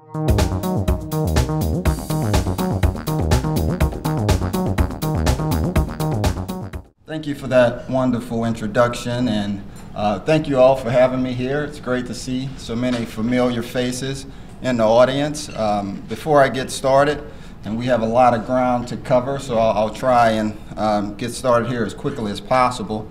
Thank you for that wonderful introduction, and thank you all for having me here. It's great to see so many familiar faces in the audience. Before I get started, and we have a lot of ground to cover, so I'll try and get started here as quickly as possible.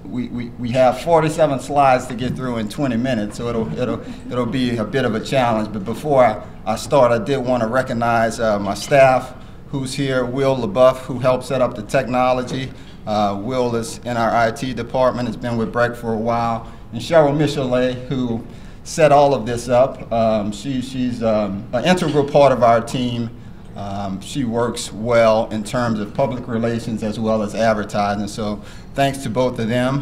We have 47 slides to get through in 20 minutes, so it'll be a bit of a challenge. But before I start, I did want to recognize my staff who's here. Will LaBeouf, who helped set up the technology. Will is in our IT department, has been with BREC for a while. And Cheryl Michelet, who set all of this up. She's an integral part of our team. She works well in terms of public relations as well as advertising. So thanks to both of them.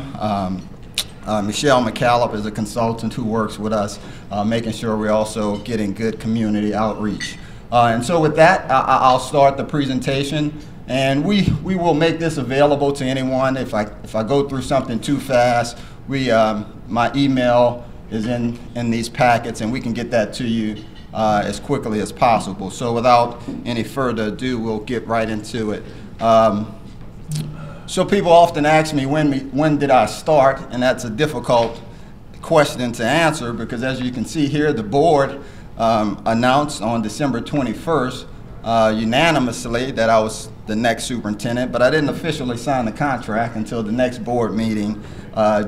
Michelle McCallop is a consultant who works with us, making sure we're also getting good community outreach. And so with that, I'll start the presentation, and we will make this available to anyone. If I go through something too fast, my email is in these packets, and we can get that to you as quickly as possible. So without any further ado, we'll get right into it. So people often ask me, when did I start? And that's a difficult question to answer, because as you can see here, the board announced on December 21st unanimously that I was the next superintendent, but I didn't officially sign the contract until the next board meeting,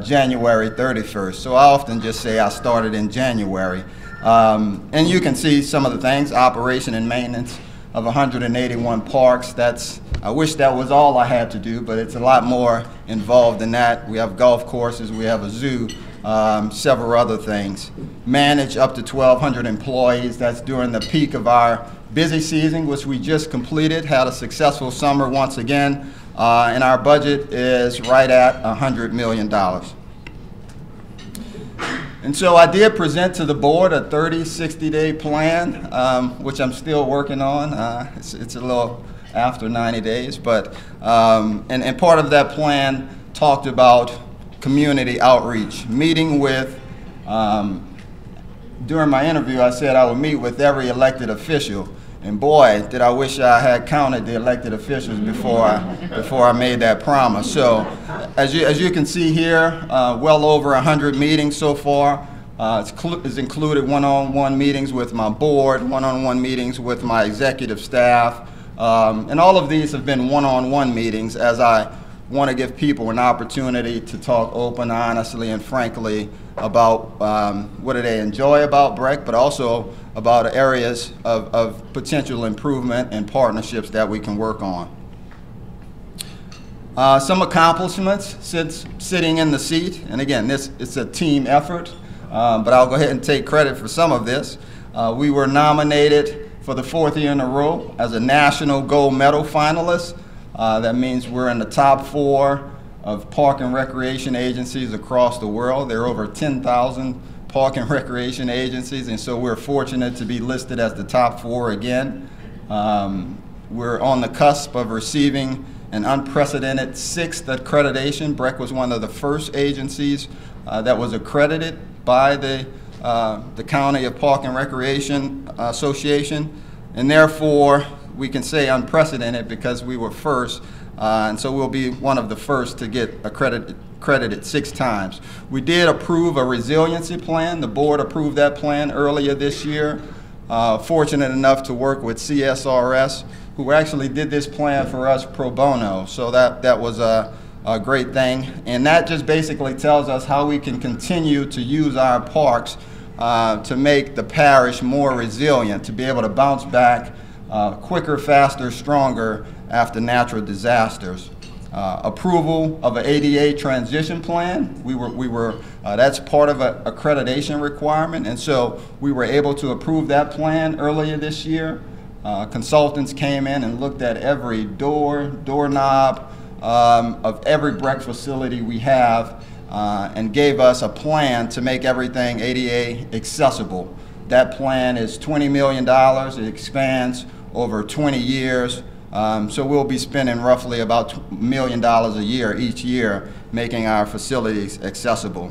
January 31st. So I often just say I started in January. And you can see some of the things: operation and maintenance of 181 parks. I wish that was all I had to do, but it's a lot more involved than that. We have golf courses, we have a zoo, several other things. Manage up to 1,200 employees. That's during the peak of our busy season, which we just completed. Had a successful summer once again, and our budget is right at $100 million. And so I did present to the board a 30, 60-day plan, which I'm still working on. It's a little after 90 days, but and part of that plan talked about community outreach, meeting with, during my interview I said I would meet with every elected official, and boy, did I wish I had counted the elected officials before I made that promise. So as you can see here, well over 100 meetings so far. It's included one-on-one meetings with my board, one-on-one meetings with my executive staff, and all of these have been one-on-one meetings, as I want to give people an opportunity to talk open, honestly, and frankly about what do they enjoy about BREC, but also about areas of potential improvement and partnerships that we can work on. Some accomplishments since sitting in the seat, and again, it's a team effort, but I'll go ahead and take credit for some of this. We were nominated for the 4th year in a row as a national gold medal finalist. That means we're in the top 4 of park and recreation agencies across the world. There are over 10,000 park and recreation agencies, and so we're fortunate to be listed as the top 4 again. We're on the cusp of receiving an unprecedented 6th accreditation. BREC was one of the first agencies that was accredited by the County of Park and Recreation Association, and therefore we can say unprecedented because we were first, and so we'll be one of the first to get accredited 6 times. We did approve a resiliency plan. The board approved that plan earlier this year. Fortunate enough to work with CSRS, who actually did this plan for us pro bono, so that was a great thing. And that just basically tells us how we can continue to use our parks to make the parish more resilient, to be able to bounce back quicker, faster, stronger after natural disasters. Approval of an ADA transition plan. That's part of an accreditation requirement, and so we were able to approve that plan earlier this year. Consultants came in and looked at every doorknob of every BREC facility we have and gave us a plan to make everything ADA accessible. That plan is $20 million. It expands over 20 years. So we'll be spending roughly about $1 million a year each year making our facilities accessible.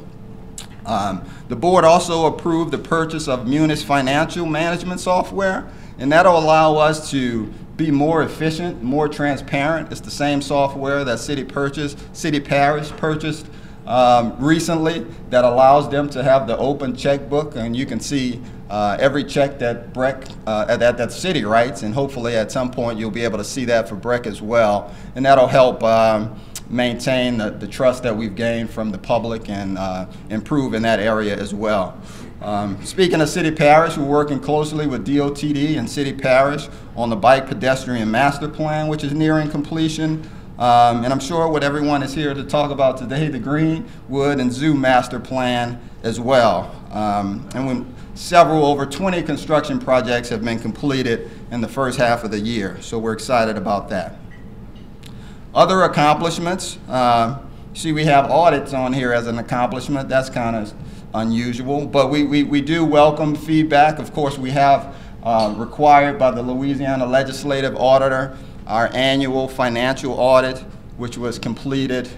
The board also approved the purchase of Munis financial management software, and that'll allow us to be more efficient, more transparent. It's the same software that City Parish purchased recently that allows them to have the open checkbook, and you can see every check that BREC, that City writes, and hopefully at some point you'll be able to see that for BREC as well, and that'll help maintain the trust that we've gained from the public and improve in that area as well. Speaking of City Parish, we're working closely with DOTD and City Parish on the bike pedestrian master plan, which is nearing completion. And I'm sure what everyone is here to talk about today, the Greenwood and Zoo master plan as well. And when over 20 construction projects have been completed in the first half of the year, so we're excited about that. Other accomplishments, see we have audits on here as an accomplishment. That's kind of unusual, but we do welcome feedback. Of course, we have required by the Louisiana Legislative Auditor our annual financial audit, which was completed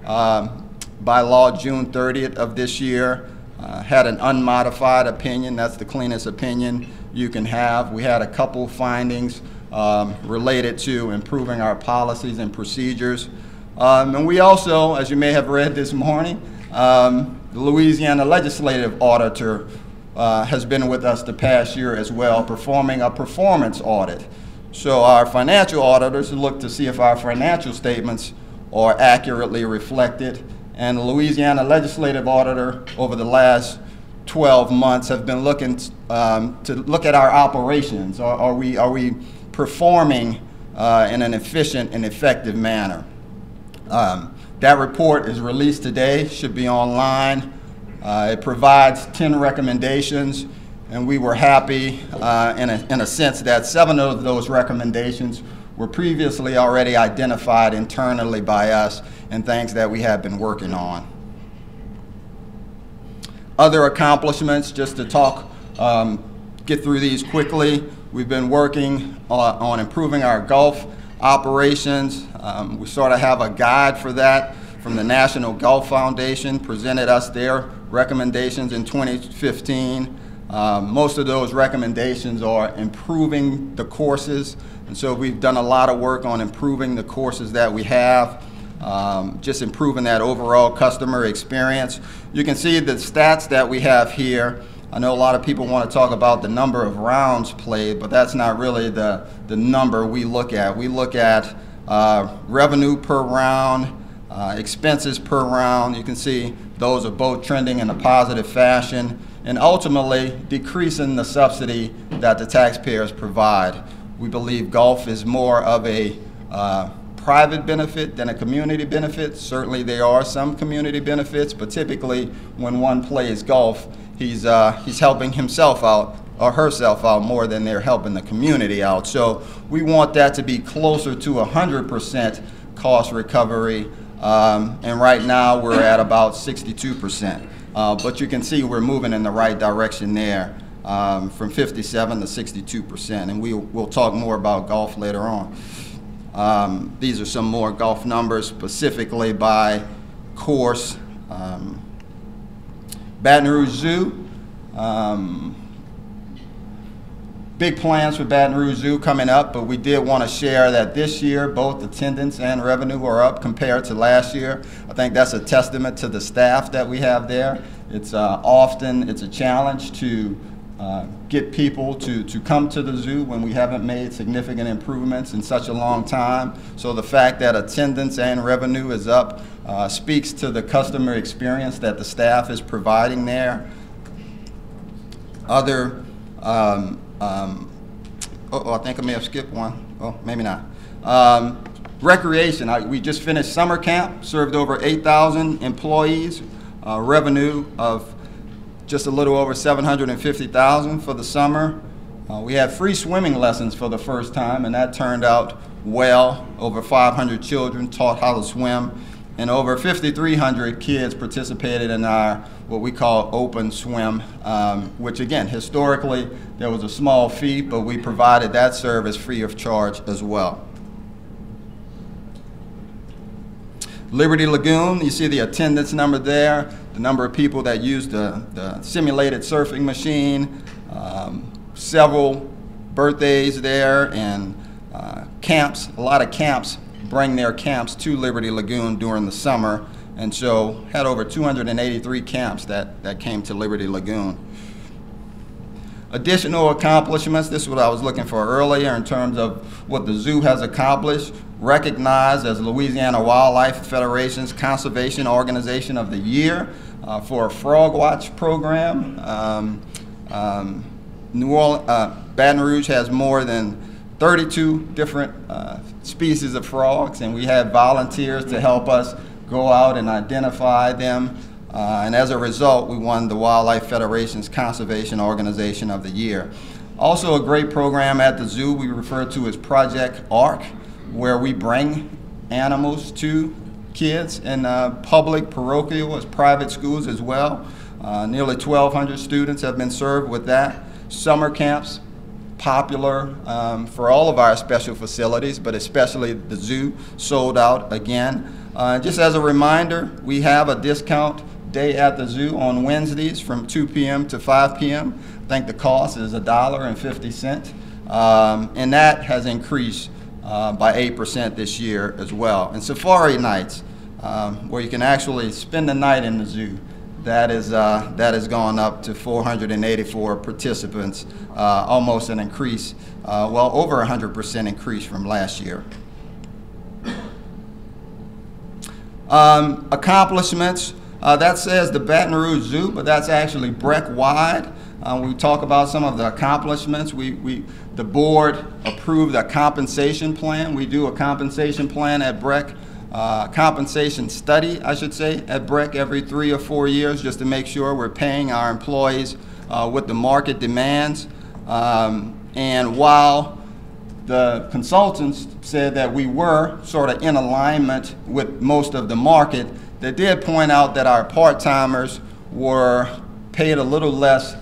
by law June 30th of this year. Had an unmodified opinion. That's the cleanest opinion you can have. We had a couple findings related to improving our policies and procedures. And we also, as you may have read this morning, the Louisiana Legislative Auditor has been with us the past year as well, performing a performance audit. So our financial auditors look to see if our financial statements are accurately reflected. And the Louisiana Legislative Auditor over the last 12 months have been looking to look at our operations. Are we performing in an efficient and effective manner? That report is released today, should be online. It provides 10 recommendations, and we were happy in a sense that 7 of those recommendations were previously already identified internally by us and things that we have been working on. Other accomplishments, just to talk, get through these quickly. We've been working on improving our Gulf operations. We sort of have a guide for that from the National Gulf Foundation, presented us their recommendations in 2015. Most of those recommendations are improving the courses, and so we've done a lot of work on improving the courses that we have, just improving that overall customer experience. You can see the stats that we have here. I know a lot of people want to talk about the number of rounds played, but that's not really the number we look at. We look at revenue per round, expenses per round. You can see those are both trending in a positive fashion, and ultimately decreasing the subsidy that the taxpayers provide. We believe golf is more of a private benefit than a community benefit. Certainly there are some community benefits, but typically when one plays golf, he's helping himself out or herself out more than they're helping the community out. So we want that to be closer to 100% cost recovery, and right now we're at about 62%. But you can see we're moving in the right direction there, from 57 to 62%, and we'll talk more about golf later on. These are some more golf numbers specifically by course. Baton Rouge Zoo, big plans for Baton Rouge Zoo coming up, but we did want to share that this year both attendance and revenue are up compared to last year. I think that's a testament to the staff that we have there. It's often a challenge to get people to come to the zoo when we haven't made significant improvements in such a long time. So the fact that attendance and revenue is up speaks to the customer experience that the staff is providing there. Other, I think I may have skipped one. Oh, maybe not. Recreation, we just finished summer camp, served over 8,000 employees, revenue of just a little over $750,000 for the summer. We had free swimming lessons for the first time, and that turned out well. Over 500 children taught how to swim, and over 5,300 kids participated in our what we call open swim, which again, historically, there was a small fee, but we provided that service free of charge as well. Liberty Lagoon, you see the attendance number there, the number of people that use the simulated surfing machine, several birthdays there, and camps. A lot of camps bring their camps to Liberty Lagoon during the summer, and so had over 283 camps that came to Liberty Lagoon. Additional accomplishments, this is what I was looking for earlier in terms of what the zoo has accomplished. Recognized as Louisiana Wildlife Federation's Conservation Organization of the Year for a Frog Watch program. Baton Rouge has more than 32 different species of frogs, and we had volunteers to help us go out and identify them. And as a result, we won the Wildlife Federation's Conservation Organization of the Year. Also a great program at the zoo we refer to as Project ARC, where we bring animals to kids in public, parochial, as private schools as well. Nearly 1,200 students have been served with that. Summer camps, popular for all of our special facilities, but especially the zoo, sold out again. Just as a reminder, we have a discount day at the zoo on Wednesdays from 2 p.m. to 5 p.m. I think the cost is $1.50, and that has increased by 8% this year as well. And safari nights, where you can actually spend the night in the zoo, that has gone up to 484 participants, almost an increase, well, over 100% increase from last year. Accomplishments, that says the Baton Rouge Zoo, but that's actually BREC wide. We talk about some of the accomplishments. The board approved a compensation plan. We do a compensation plan at BREC, compensation study, I should say, at BREC every 3 or 4 years, just to make sure we're paying our employees what the market demands. And while the consultants said that we were sort of in alignment with most of the market, they did point out that our part-timers were paid a little less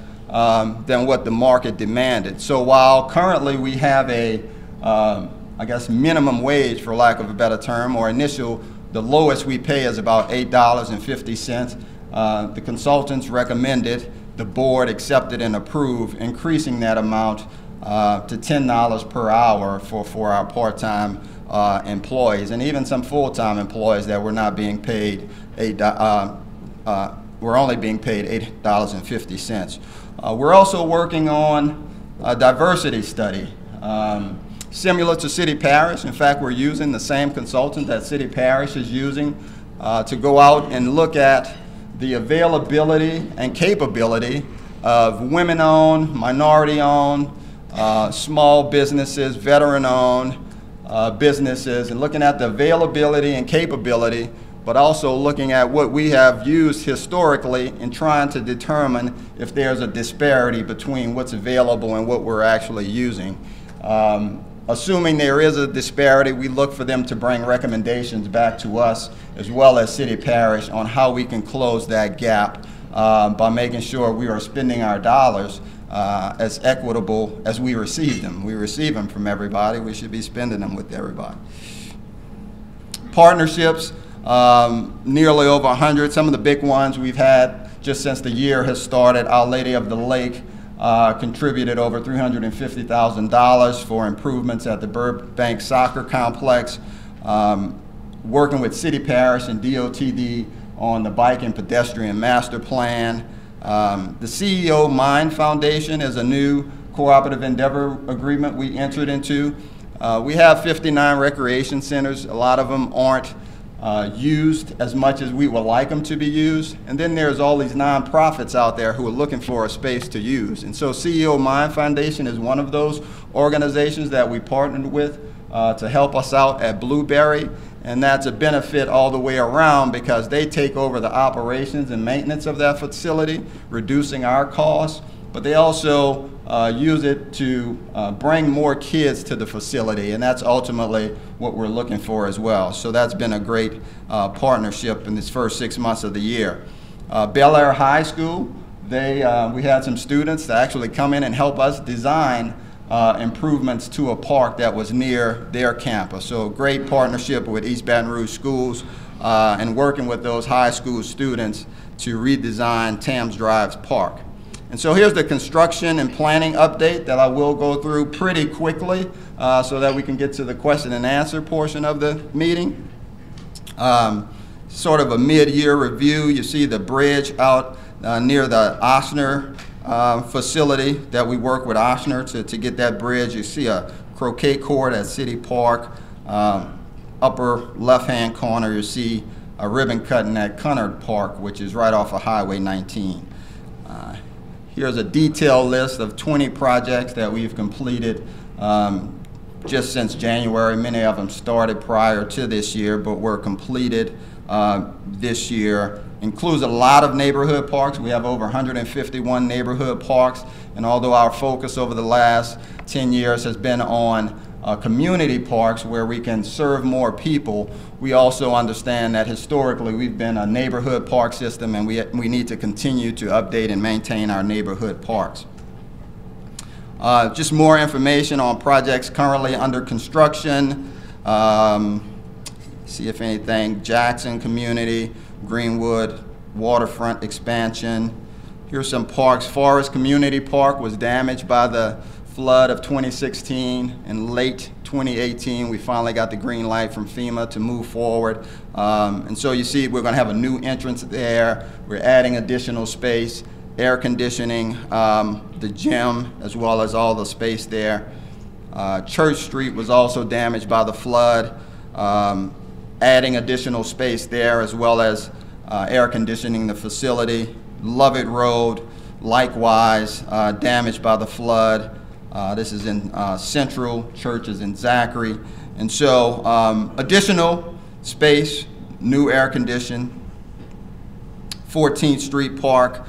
than what the market demanded. So while currently we have a, I guess, minimum wage, for lack of a better term, or the lowest we pay is about $8.50. The consultants recommended, the board accepted and approved, increasing that amount to $10 per hour for our part-time employees, and even some full-time employees that were not being paid we're only being paid $8.50. We're also working on a diversity study, similar to City Parish. In fact, we're using the same consultant that City Parish is using to go out and look at the availability and capability of women-owned, minority-owned, small businesses, veteran-owned businesses, and looking at the availability and capability, but also looking at what we have used historically and trying to determine if there's a disparity between what's available and what we're actually using. Assuming there is a disparity, we look for them to bring recommendations back to us, as well as City Parish, on how we can close that gap by making sure we are spending our dollars as equitable as we receive them. We receive them from everybody. We should be spending them with everybody. Partnerships, nearly over 100. Some of the big ones we've had just since the year has started. Our Lady of the Lake contributed over $350,000 for improvements at the Burbank Soccer Complex. Working with City Parish and DOTD on the Bike and Pedestrian Master Plan. The CEO Mind Foundation is a new cooperative endeavor agreement we entered into. We have 59 recreation centers. A lot of them aren't used as much as we would like them to be used. And then there's all these nonprofits out there who are looking for a space to use. And so CEO Mind Foundation is one of those organizations that we partnered with to help us out at Blueberry. And that's a benefit all the way around because they take over the operations and maintenance of that facility, reducing our costs. But they also use it to bring more kids to the facility, and that's ultimately what we're looking for as well. So that's been a great partnership in this first 6 months of the year. Bel Air High School, we had some students that actually come in and help us design improvements to a park that was near their campus. So a great partnership with East Baton Rouge Schools. and working with those high school students to redesign Tams Drive's park. And so here's the construction and planning update that I will go through pretty quickly so that we can get to the question and answer portion of the meeting. Sort of a mid-year review. You see the bridge out near the Ochsner facility that we work with Ochsner to get that bridge. You see a croquet court at City Park. Upper left-hand corner, you see a ribbon cutting at Cunard Park, which is right off of Highway 19. Here's a detailed list of 20 projects that we've completed just since January. Many of them started prior to this year, but were completed this year. Includes a lot of neighborhood parks. We have over 151 neighborhood parks, and although our focus over the last 10 years has been on community parks where we can serve more people, we also understand that historically we've been a neighborhood park system, and we need to continue to update and maintain our neighborhood parks. Just more information on projects currently under construction. See if anything, Jackson Community, Greenwood, waterfront expansion. Here's some parks. Forest Community Park was damaged by the flood of 2016. In late 2018, we finally got the green light from FEMA to move forward. And so you see we're going to have a new entrance there. We're adding additional space, air conditioning, the gym, as well as all the space there. Church Street was also damaged by the flood. Adding additional space there, as well as air conditioning the facility. Lovett Road, likewise, damaged by the flood. This is in Central, Church is in Zachary. And so additional space, new air condition. 14th Street Park,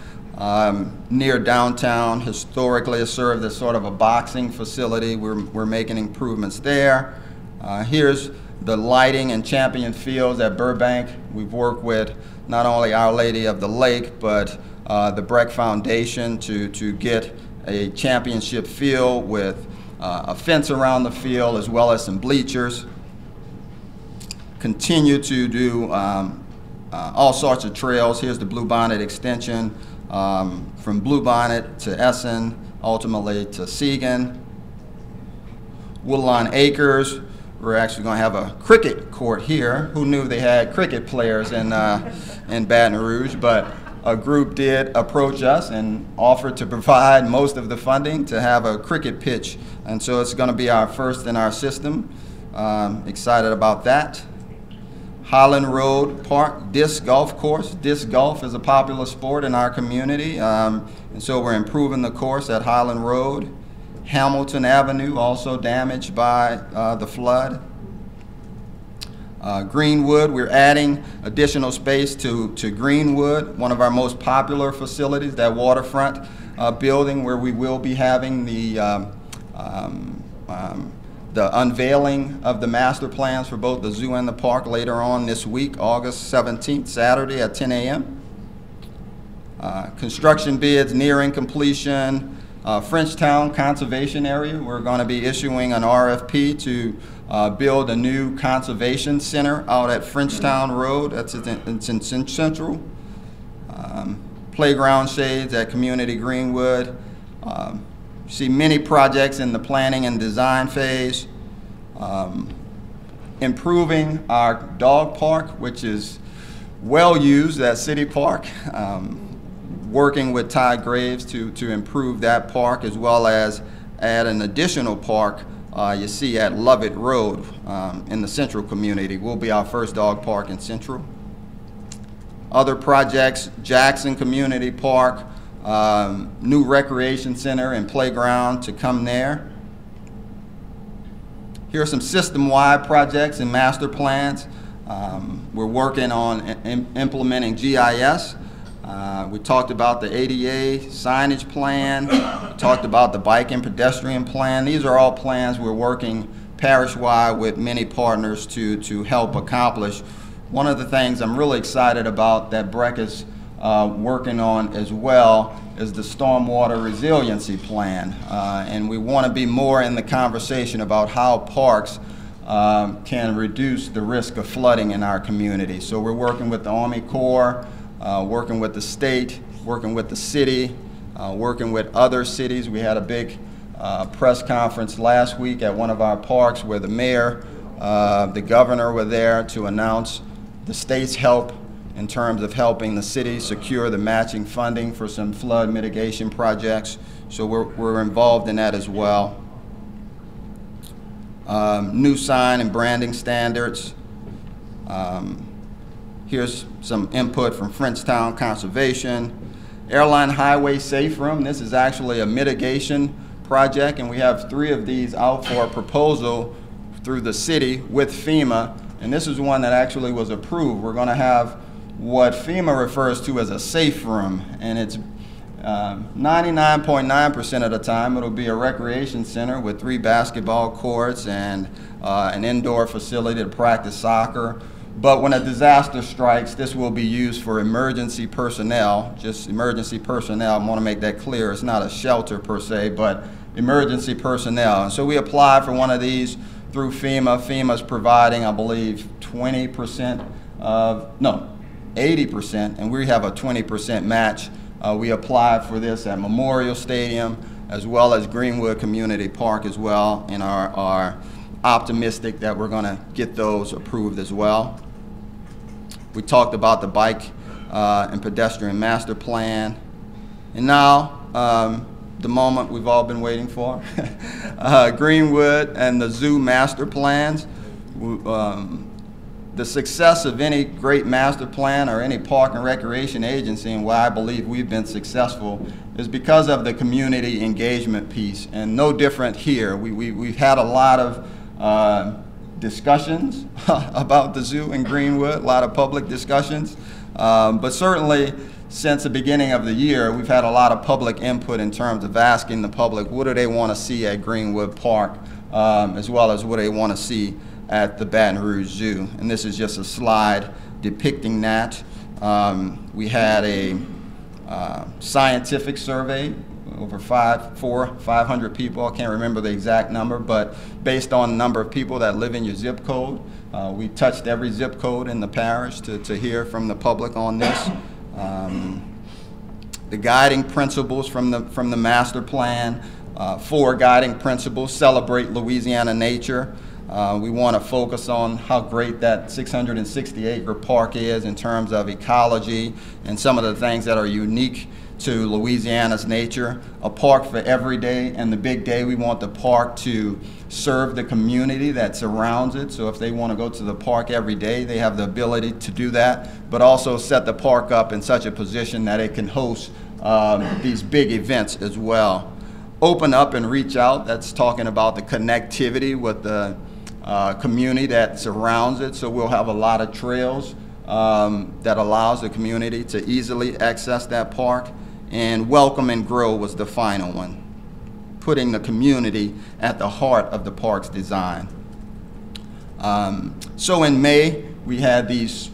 near downtown, historically has served as sort of a boxing facility. We're making improvements there. Here's the lighting and champion fields at Burbank. We've worked with not only Our Lady of the Lake, but the BREC Foundation to get a championship field with a fence around the field, as well as some bleachers. Continue to do all sorts of trails. Here's the Bluebonnet extension from Bluebonnet to Essen, ultimately to Siegen. Woodlawn Acres. We're actually going to have a cricket court here. Who knew they had cricket players in Baton Rouge? But a group did approach us and offered to provide most of the funding to have a cricket pitch. And so it's going to be our first in our system. Excited about that. Highland Road Park Disc Golf Course. Disc golf is a popular sport in our community. And so we're improving the course at Highland Road. Hamilton Avenue, also damaged by the flood. Greenwood, we're adding additional space to Greenwood, one of our most popular facilities, that waterfront building where we will be having the unveiling of the master plans for both the zoo and the park later on this week, August 17th, Saturday at 10 a.m. Construction bids nearing completion. Frenchtown Conservation Area, we're going to be issuing an RFP to build a new conservation center out at Frenchtown Road. It's in Central. Playground shades at Community Greenwood. See many projects in the planning and design phase. Improving our dog park, which is well used at City Park. Working with Ty Graves to improve that park, as well as add an additional park you see at Lovett Road in the Central community. Will be our first dog park in Central. Other projects, Jackson Community Park, new recreation center and playground to come there. Here are some system-wide projects and master plans. We're working on implementing GIS. We talked about the ADA signage plan. We talked about the bike and pedestrian plan. These are all plans we're working parish-wide with many partners to help accomplish. One of the things I'm really excited about that BREC is working on as well is the stormwater resiliency plan. And we want to be more in the conversation about how parks can reduce the risk of flooding in our community. So we're working with the Army Corps, working with the state, working with the city, working with other cities. We had a big press conference last week at one of our parks where the mayor, the governor were there to announce the state's help in terms of helping the city secure the matching funding for some flood mitigation projects. So we're involved in that as well. New sign and branding standards. Here's some input from Frenchtown Conservation. Airline Highway Safe Room. This is actually a mitigation project, and we have 3 of these out for a proposal through the city with FEMA, and this is one that actually was approved. We're going to have what FEMA refers to as a safe room, and it's 99.9% of the time it'll be a recreation center with 3 basketball courts and an indoor facility to practice soccer. But when a disaster strikes, this will be used for emergency personnel, just emergency personnel. I want to make that clear. It's not a shelter per se, but emergency personnel. And so we applied for one of these through FEMA. FEMA's providing, I believe, 80%, and we have a 20% match. We applied for this at Memorial Stadium as well as Greenwood Community Park as well, and are optimistic that we're going to get those approved as well. We talked about the bike and pedestrian master plan. And now, the moment we've all been waiting for, Greenwood and the zoo master plans. The success of any great master plan or any park and recreation agency, and why I believe we've been successful, is because of the community engagement piece. And no different here. We've had a lot of discussions about the zoo in Greenwood, a lot of public discussions, but certainly since the beginning of the year, we've had a lot of public input in terms of asking the public what do they want to see at Greenwood Park, as well as what they want to see at the Baton Rouge Zoo. And this is just a slide depicting that. We had a scientific survey, over 500 people. I can't remember the exact number, but based on the number of people that live in your zip code, we touched every zip code in the parish to hear from the public on this. The guiding principles from the master plan, 4 guiding principles: celebrate Louisiana nature. We want to focus on how great that 660-acre park is in terms of ecology and some of the things that are unique to Louisiana's nature. A park for every day and the big day. We want the park to serve the community that surrounds it. So if they want to go to the park every day, they have the ability to do that, but also set the park up in such a position that it can host these big events as well. Open up and reach out. That's talking about the connectivity with the community that surrounds it. So we'll have a lot of trails that allows the community to easily access that park. And welcome and grow was the final one, putting the community at the heart of the park's design. So in May, we had these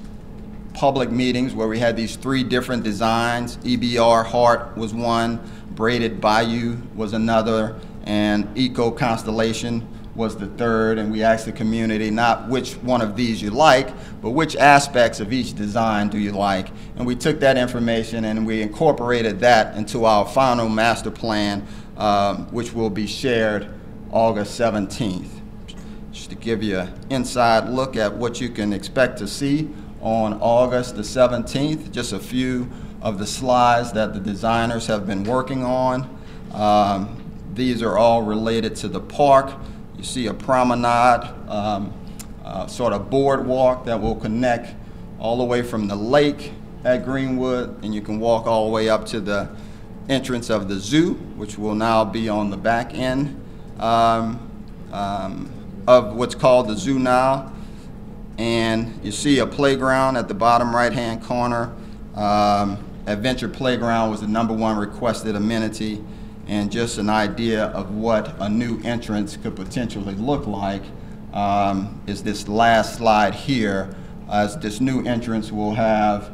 public meetings where we had these 3 different designs. EBR Heart was one, Braided Bayou was another, and Eco Constellation was the third. And we asked the community not which one of these you like, but which aspects of each design do you like. And we took that information and we incorporated that into our final master plan, which will be shared August 17th. Just to give you an inside look at what you can expect to see on August the 17th, just a few of the slides that the designers have been working on. These are all related to the park. You see a promenade, sort of boardwalk that will connect all the way from the lake at Greenwood, and you can walk all the way up to the entrance of the zoo, which will now be on the back end of what's called the zoo now. And you see a playground at the bottom right-hand corner. Adventure Playground was the #1 requested amenity, and just an idea of what a new entrance could potentially look like is this last slide here. As this new entrance will have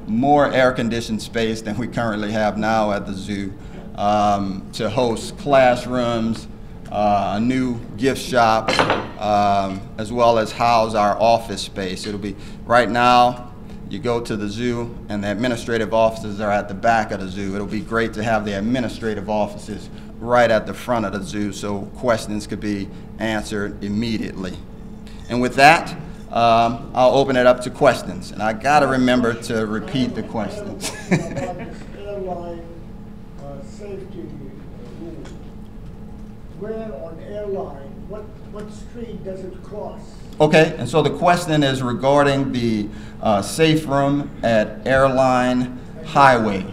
more air-conditioned space than we currently have now at the zoo to host classrooms, a new gift shop, as well as house our office space. It'll be, right now, you go to the zoo and the administrative offices are at the back of the zoo. It'll be great to have the administrative offices right at the front of the zoo so questions could be answered immediately. And with that, I'll open it up to questions. And I gotta remember to repeat the questions. Airline safety rules. Where on airline, what street does it cross? Okay, and so the question is regarding the safe room at Airline Highway,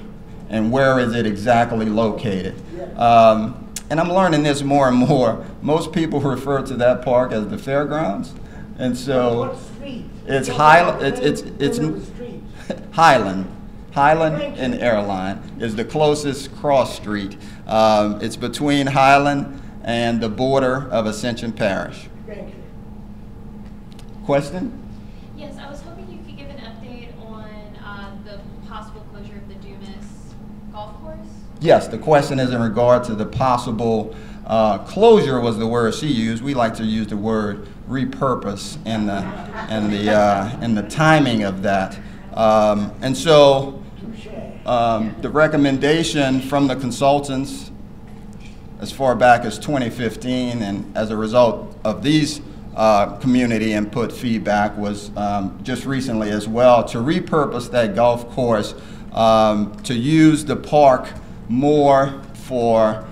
and where is it exactly located? And I'm learning this more and more. Most people refer to that park as the fairgrounds, and so What street? it's Highland. Highland and Airline is the closest cross street. It's between Highland and the border of Ascension Parish. Thank you. Question? Yes, I was hoping you could give an update on the possible closure of the Dumas golf course. Yes, the question is in regard to the possible closure was the word she used. We like to use the word repurpose in the timing of that. And so the recommendation from the consultants as far back as 2015, and as a result of these community input feedback, was just recently as well to repurpose that golf course to use the park more for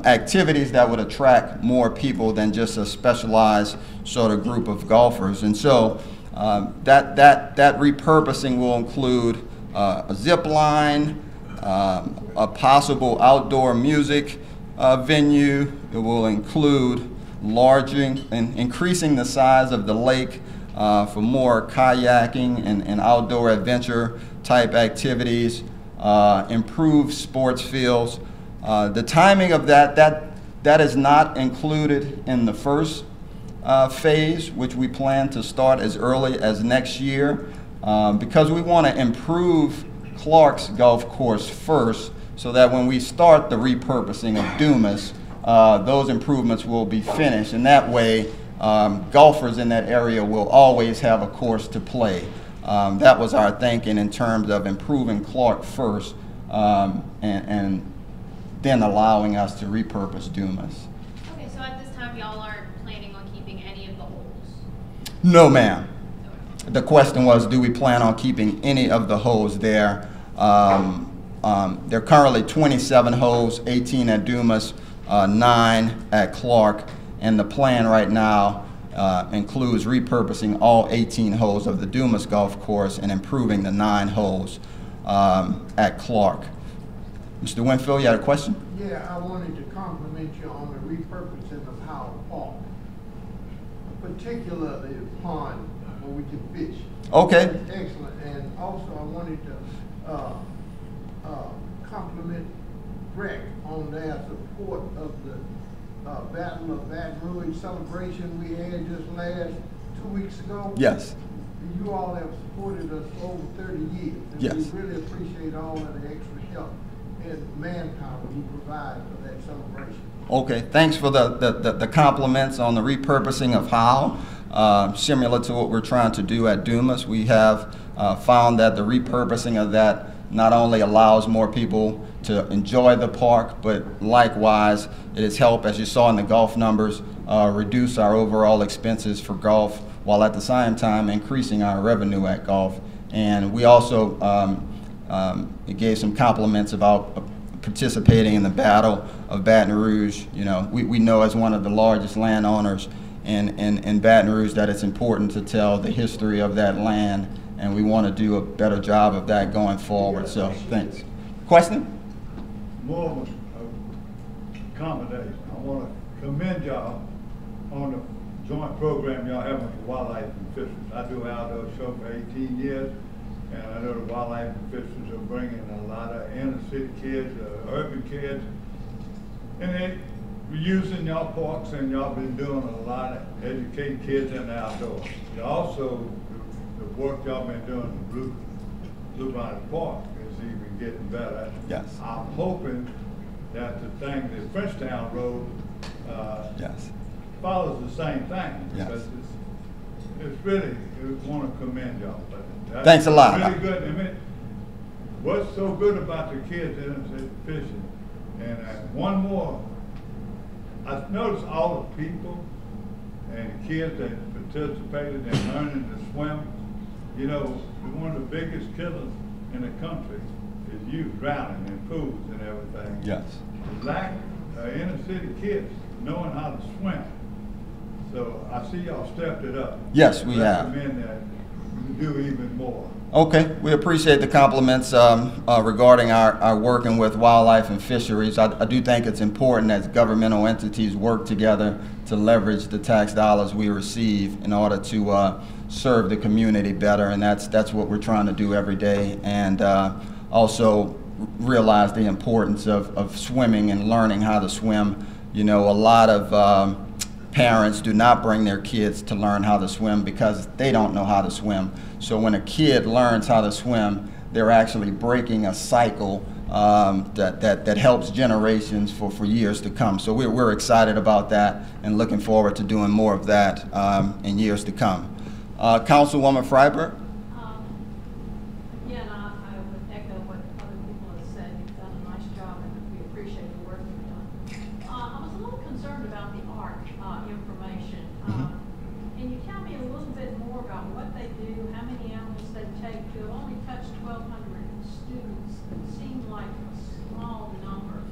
activities that would attract more people than just a specialized sort of group of golfers. And so that repurposing will include a zip line, a possible outdoor music venue. It will include enlarging and increasing the size of the lake for more kayaking and outdoor adventure type activities, improved sports fields. The timing of that is not included in the first phase, which we plan to start as early as next year, because we want to improve Clark's golf course first, so that when we start the repurposing of Dumas, those improvements will be finished, and that way golfers in that area will always have a course to play. That was our thinking in terms of improving Clark first, and then allowing us to repurpose Dumas. Okay, so at this time, y'all aren't planning on keeping any of the holes? No, ma'am. The question was, do we plan on keeping any of the holes there? There are currently 27 holes, 18 at Dumas, 9 at Clark, and the plan right now includes repurposing all 18 holes of the Dumas golf course and improving the 9 holes at Clark. Mr. Winfield, you had a question? Yeah, I wanted to compliment you on the repurposing of Howard Park, particularly the pond where we can fish. Okay. Excellent. And also I wanted to compliment BREC on their support of the Battle of Baton Rouge celebration we had just last 2 weeks ago. Yes. You all have supported us for over 30 years. And yes. we really appreciate all of the extra help and manpower you provide for that celebration. Okay, thanks for the compliments on the repurposing of Howe. Similar to what we're trying to do at Dumas, we have found that the repurposing of that not only allows more people to enjoy the park, but likewise it has helped, as you saw in the golf numbers, reduce our overall expenses for golf, while at the same time increasing our revenue at golf. And we also gave some compliments about participating in the Battle of Baton Rouge. You know, we know as one of the largest landowners in Baton Rouge that it's important to tell the history of that land, and we want to do a better job of that going forward. So thanks. Question? More of a commendation. I want to commend y'all on the joint program y'all have with the wildlife and fisheries. I do outdoor show for 18 years, and I know the wildlife and fisheries are bringing a lot of inner city kids, urban kids, and they using y'all parks, and y'all been doing a lot of educating kids in the outdoors. And also, the work y'all been doing in Blue Bonnet Park is even getting better. Yes. I'm hoping that the Frenchtown Road Yes. follows the same thing. Yes. Because it's really, we want to commend y'all. But Thanks a lot. Really good. I mean, what's so good about the kids in fishing? And one more, I noticed all the people and the kids that participated in learning to swim. You know, one of the biggest killers in the country is youth drowning in pools and everything. Yes. The lack of inner city kids knowing how to swim. So I see y'all stepped it up. Yes, we have. Recommend that you do even more. Okay, we appreciate the compliments regarding our working with wildlife and fisheries. I do think it's important that governmental entities work together to leverage the tax dollars we receive in order to serve the community better, and that's what we're trying to do every day. And also realize the importance of swimming and learning how to swim. You know, a lot of parents do not bring their kids to learn how to swim because they don't know how to swim. So when a kid learns how to swim, they're actually breaking a cycle that helps generations for years to come. So we're excited about that and looking forward to doing more of that in years to come. Councilwoman Freiberg? Again, I would echo what other people have said. You've done a nice job, and we appreciate the work you've done. I was a little concerned about the ARC information. Can you tell me a little bit more about what they do, how many animals they take? They've only touched 1,200 students. It seemed like a small number.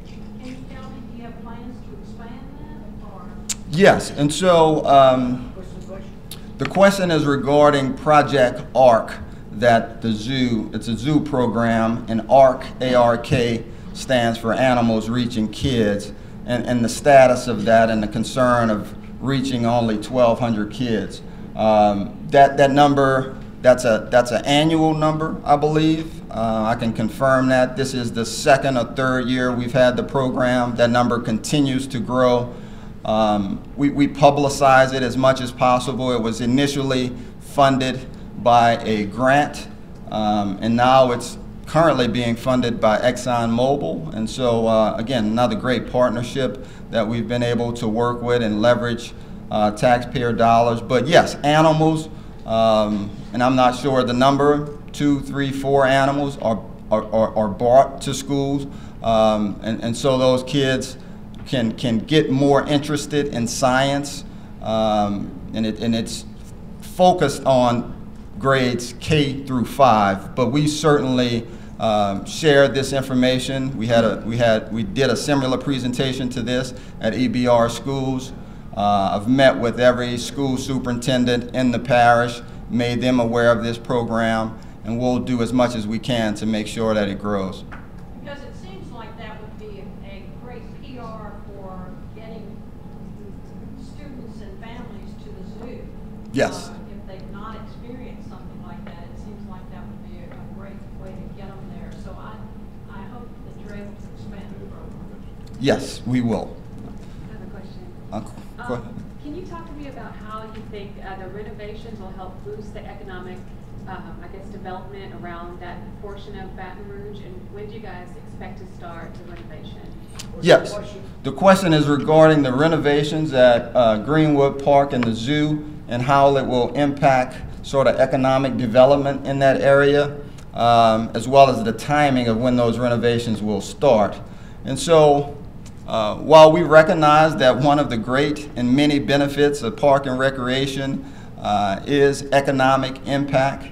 Can you tell me, do you have plans to expand that? Or? Yes, and so the question is regarding Project ARC that the zoo, it's a zoo program, and ARC, A-R-K, stands for Animals Reaching Kids, and the status of that and the concern of reaching only 1,200 kids. That number, that's an annual number, I believe. I can confirm that. This is the second or third year we've had the program. That number continues to grow. We publicize it as much as possible. It was initially funded by a grant, and now it's currently being funded by ExxonMobil. And so, again, another great partnership that we've been able to work with and leverage taxpayer dollars. But yes, animals, and I'm not sure the number, 2, 3, 4 animals are brought to schools, and so those kids can get more interested in science, and it's focused on grades K through 5. But we certainly shared this information. We did a similar presentation to this at EBR schools. I've met with every school superintendent in the parish, made them aware of this program, and we'll do as much as we can to make sure that it grows. Because it seems like that would be a great PR for getting students and families to the zoo. Yes. If they've not experienced something like that, it seems like that would be a great way to get them there. So I hope that you're able to expand the program. Yes, we will. I have a question. Go ahead. Can you talk to me about how you think the renovations will help boost the economic, I guess, development around that portion of Baton Rouge, and when do you guys expect to start the renovation? Yes. The question is regarding the renovations at Greenwood Park and the zoo, and how it will impact sort of economic development in that area, as well as the timing of when those renovations will start. And so, while we recognize that one of the great and many benefits of park and recreation is economic impact,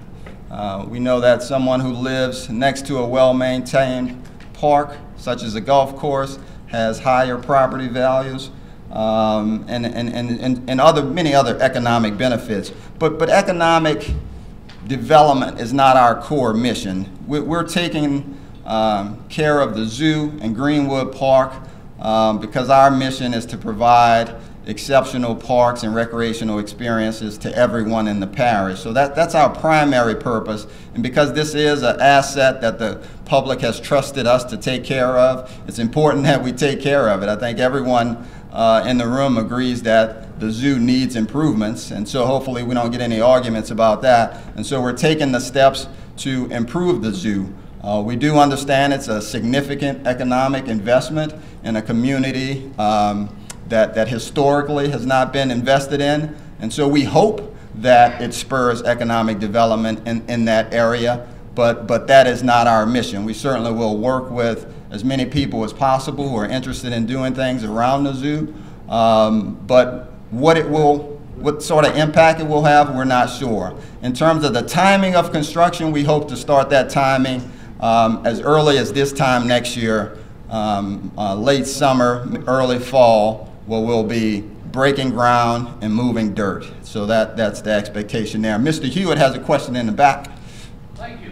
we know that someone who lives next to a well-maintained park, such as a golf course, has higher property values, and many other economic benefits. But economic development is not our core mission. We're taking care of the zoo and Greenwood Park because our mission is to provide exceptional parks and recreational experiences to everyone in the parish. So that's our primary purpose. And because this is an asset that the public has trusted us to take care of, it's important that we take care of it. I think everyone in the room agrees that the zoo needs improvements, and so hopefully we don't get any arguments about that. And so we're taking the steps to improve the zoo. We do understand it's a significant economic investment in a community that historically has not been invested in, and so we hope that it spurs economic development in that area, but that is not our mission. We certainly will work with as many people as possible who are interested in doing things around the zoo, but what sort of impact it will have, we're not sure. In terms of the timing of construction, we hope to start that timing as early as this time next year, late summer, early fall, where we'll be breaking ground and moving dirt. So that's the expectation there. Mr. Hewitt has a question in the back. Thank you.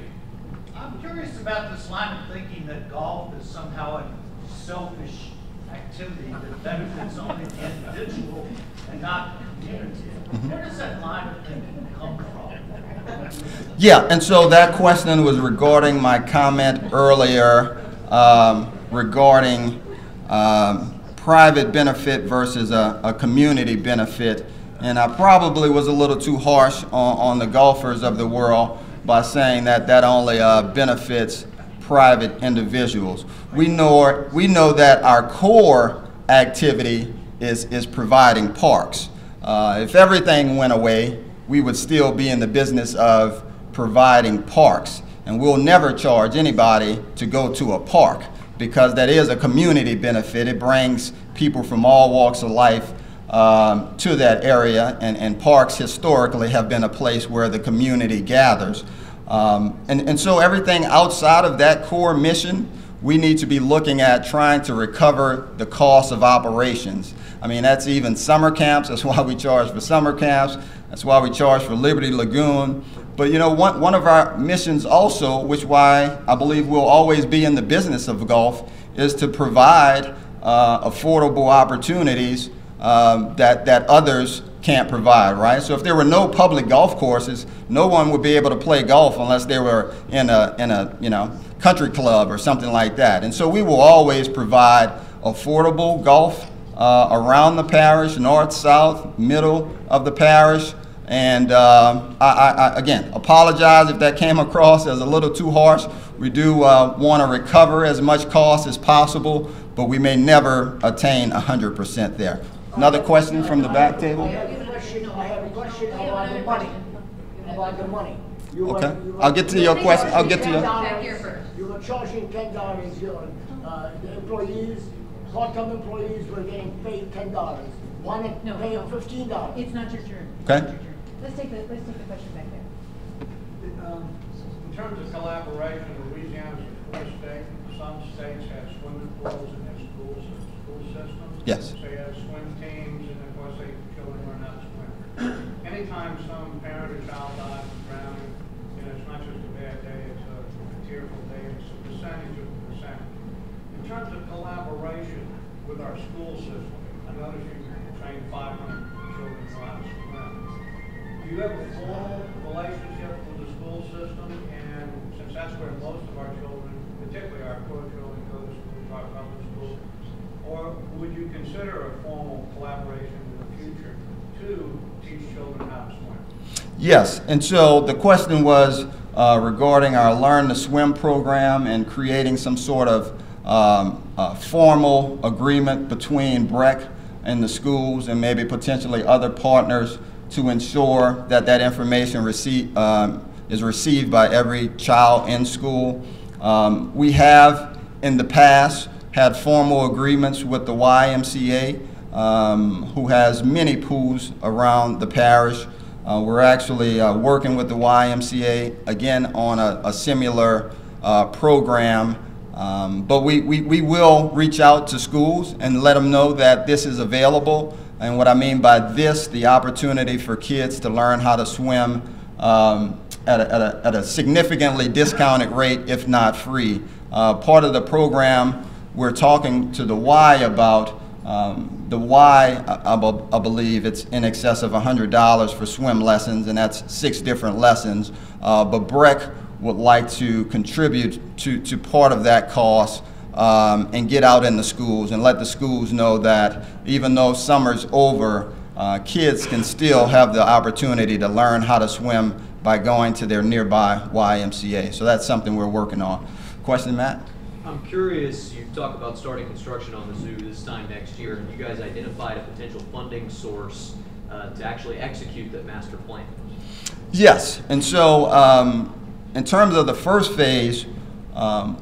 I'm curious about this line of thinking that golf is somehow a selfish activity that benefits only the individual and not the community. Where does that line of thinking come from? Yeah, and so that question was regarding my comment earlier regarding private benefit versus a community benefit. And I probably was a little too harsh on the golfers of the world by saying that only benefits private individuals. We know that our core activity is providing parks. If everything went away, we would still be in the business of providing parks. And we'll never charge anybody to go to a park, because that is a community benefit. It brings people from all walks of life to that area, and parks historically have been a place where the community gathers. And so everything outside of that core mission, we need to be looking at trying to recover the cost of operations. I mean, that's even summer camps. That's why we charge for summer camps. That's why we charge for Liberty Lagoon. But you know, one of our missions also, which why I believe we'll always be in the business of golf, is to provide affordable opportunities that others can't provide, right? So if there were no public golf courses, no one would be able to play golf unless they were in a country club or something like that. And so we will always provide affordable golf around the parish, north, south, middle of the parish. And I again apologize if that came across as a little too harsh. We do want to recover as much cost as possible, but we may never attain 100% there. Another question from the back table? I have a question about the money. About the money. Okay, I'll get to your question. I'll get to your. You were charging $10. The employees, part-time employees were getting paid $10. One paying $15. It's not your turn. Okay. Let's take the question back there. In terms of collaboration, Louisiana's a free state. Some states have swimming pools in their school systems. Yes. They have swim teams, and of course, children learn how to swim. Anytime some parent or child dies from drowning, it's not just a bad day, it's a tearful day, it's a percentage of a percentage. In terms of collaboration with our school system, I notice you train 500 children how to swim. Do you have a formal relationship with the school system? And since that's where most of our children, particularly our poor children, go to school, our public school, or would you consider a formal collaboration in the future to teach children how to swim? Yes, and so the question was regarding our Learn to Swim program and creating some sort of formal agreement between BREC and the schools and maybe potentially other partners to ensure that that information is received by every child in school. We have in the past had formal agreements with the YMCA, who has many pools around the parish. We're actually working with the YMCA again on a similar program, but we will reach out to schools and let them know that this is available. And what I mean by this, the opportunity for kids to learn how to swim at a significantly discounted rate, if not free. Part of the program we're talking to the Y about, the Y, I believe it's in excess of $100 for swim lessons, and that's 6 different lessons. But BREC would like to contribute to part of that cost and get out in the schools and let the schools know that even though summer's over, kids can still have the opportunity to learn how to swim by going to their nearby YMCA. So that's something we're working on. Question, Matt? I'm curious, you talk about starting construction on the zoo this time next year, and you guys identified a potential funding source to actually execute the master plan. Yes, and so in terms of the first phase,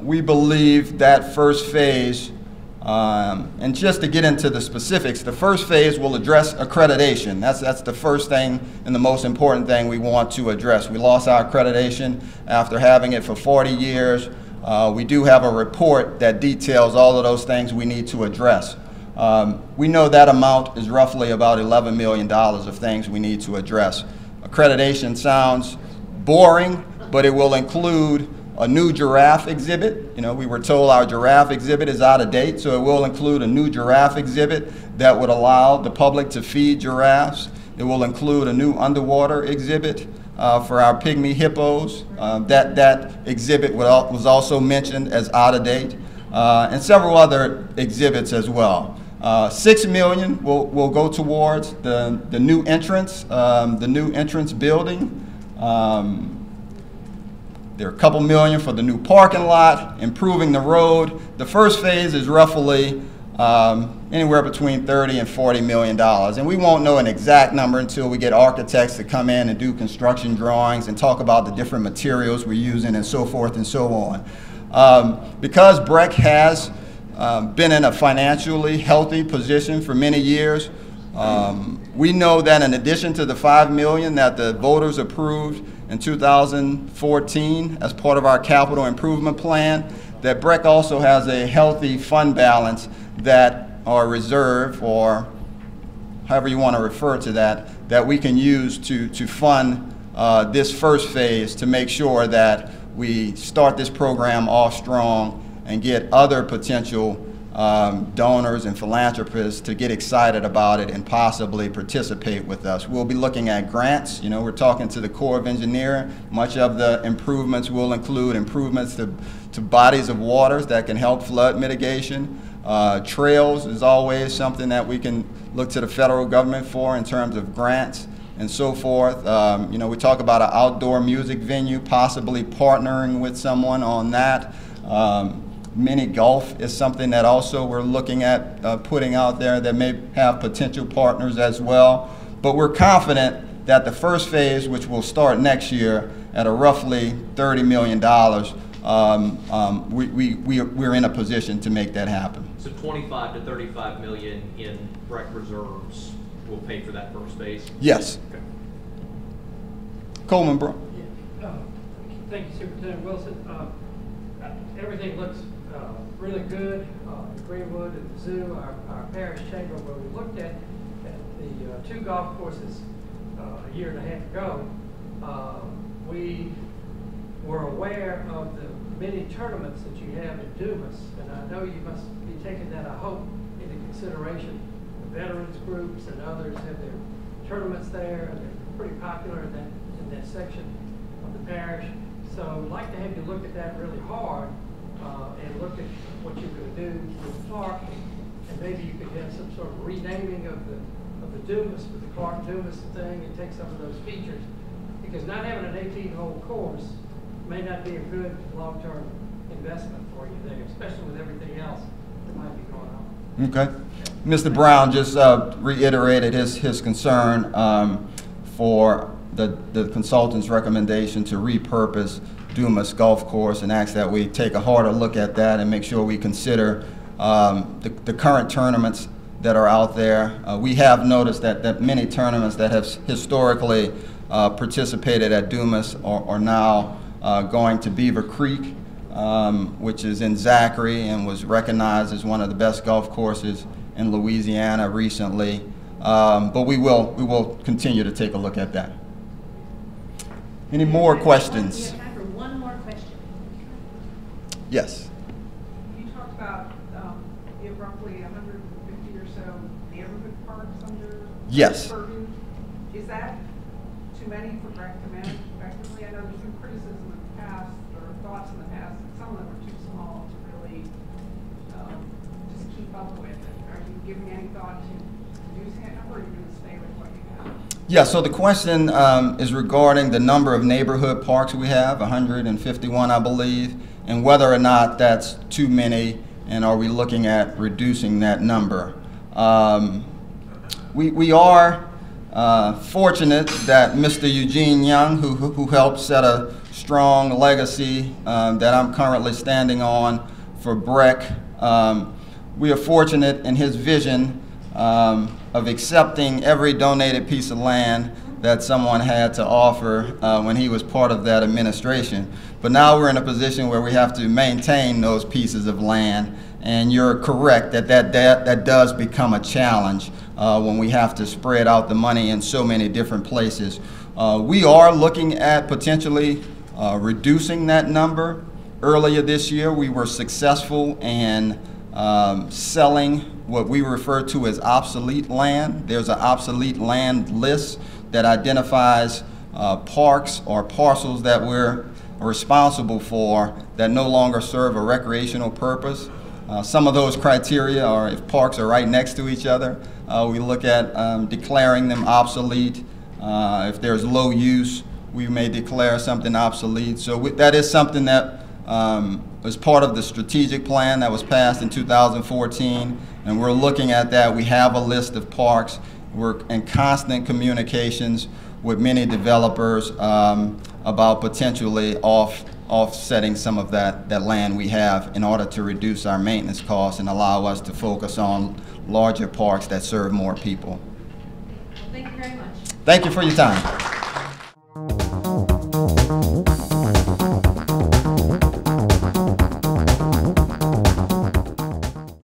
we believe that first phase, and just to get into the specifics, the first phase will address accreditation. That's the first thing and the most important thing we want to address. We lost our accreditation after having it for 40 years. We do have a report that details all of those things we need to address. We know that amount is roughly about $11 million of things we need to address. Accreditation sounds boring, but it will include a new giraffe exhibit. You know, we were told our giraffe exhibit is out of date, so it will include a new giraffe exhibit that would allow the public to feed giraffes. It will include a new underwater exhibit for our pygmy hippos. That exhibit was also mentioned as out of date, and several other exhibits as well. $6 million will go towards the new entrance, building. There are a couple million for the new parking lot, improving the road. The first phase is roughly anywhere between $30 and $40 million. And we won't know an exact number until we get architects to come in and do construction drawings and talk about the different materials we're using and so forth and so on. Because BREC has been in a financially healthy position for many years, we know that in addition to the $5 million that the voters approved in 2014 as part of our capital improvement plan, that BREC also has a healthy fund balance that are reserved, or however you want to refer to that, that we can use to fund this first phase to make sure that we start this program off strong and get other potential donors and philanthropists to get excited about it and possibly participate with us. We'll be looking at grants. You know, we're talking to the Corps of Engineering. Much of the improvements will include improvements to bodies of waters that can help flood mitigation. Trails is always something that we can look to the federal government for in terms of grants and so forth. You know, we talk about an outdoor music venue, possibly partnering with someone on that. Mini golf is something that also we're looking at putting out there that may have potential partners as well. But we're confident that the first phase, which will start next year at a roughly $30 million, we're in a position to make that happen. So 25 to 35 million in BREC reserves will pay for that first phase? Yes. Okay. Coleman, bro. Yeah. Thank you, Superintendent Wilson. Everything looks really good in Greenwood and the zoo, our parish chamber, where we looked at the two golf courses a year and a half ago. We were aware of the many tournaments that you have in Dumas, and I know you must be taking that, I hope, into consideration. The veterans groups and others have their tournaments there, and they're pretty popular in that section of the parish. So I'd like to have you look at that really hard and look at what you're going to do with the park, and maybe you could have some sort of renaming of the Dumas, with the Clark Dumas thing, and take some of those features, because not having an 18-hole course may not be a good long-term investment for you there, especially with everything else that might be going on. Okay. Mr. Brown just reiterated his concern for the consultant's recommendation to repurpose Dumas Golf Course, and ask that we take a harder look at that and make sure we consider the current tournaments that are out there. We have noticed that many tournaments that have historically participated at Dumas are now going to Beaver Creek, which is in Zachary and was recognized as one of the best golf courses in Louisiana recently. But we will continue to take a look at that. Any more questions? We have time for one more question. Yes. You talked about you have roughly 150 or so neighborhood parks under Yes. purview. Is that too many for BREC to manage effectively? I know there's been criticism in the past, or thoughts in the past, that some of them are too small to really just keep up with. Are you giving any thought to reducing that number, or are you going to stay with what you have? Yeah, so the question is regarding the number of neighborhood parks we have, 151, I believe, and whether or not that's too many, and are we looking at reducing that number. We are fortunate that Mr. Eugene Young, who helped set a strong legacy that I'm currently standing on for BREC, we are fortunate in his vision of accepting every donated piece of land that someone had to offer when he was part of that administration. But now we're in a position where we have to maintain those pieces of land, and you're correct that does become a challenge when we have to spread out the money in so many different places. We are looking at potentially reducing that number. Earlier this year, we were successful in selling what we refer to as obsolete land. There's an obsolete land list that identifies parks or parcels that we're responsible for that no longer serve a recreational purpose. Some of those criteria are if parks are right next to each other. We look at declaring them obsolete. If there's low use, we may declare something obsolete. So that is something that was part of the strategic plan that was passed in 2014, and we're looking at that. We have a list of parks. We're in constant communications with many developers about potentially offsetting some of that land we have in order to reduce our maintenance costs and allow us to focus on larger parks that serve more people. Well, thank you very much. Thank you for your time.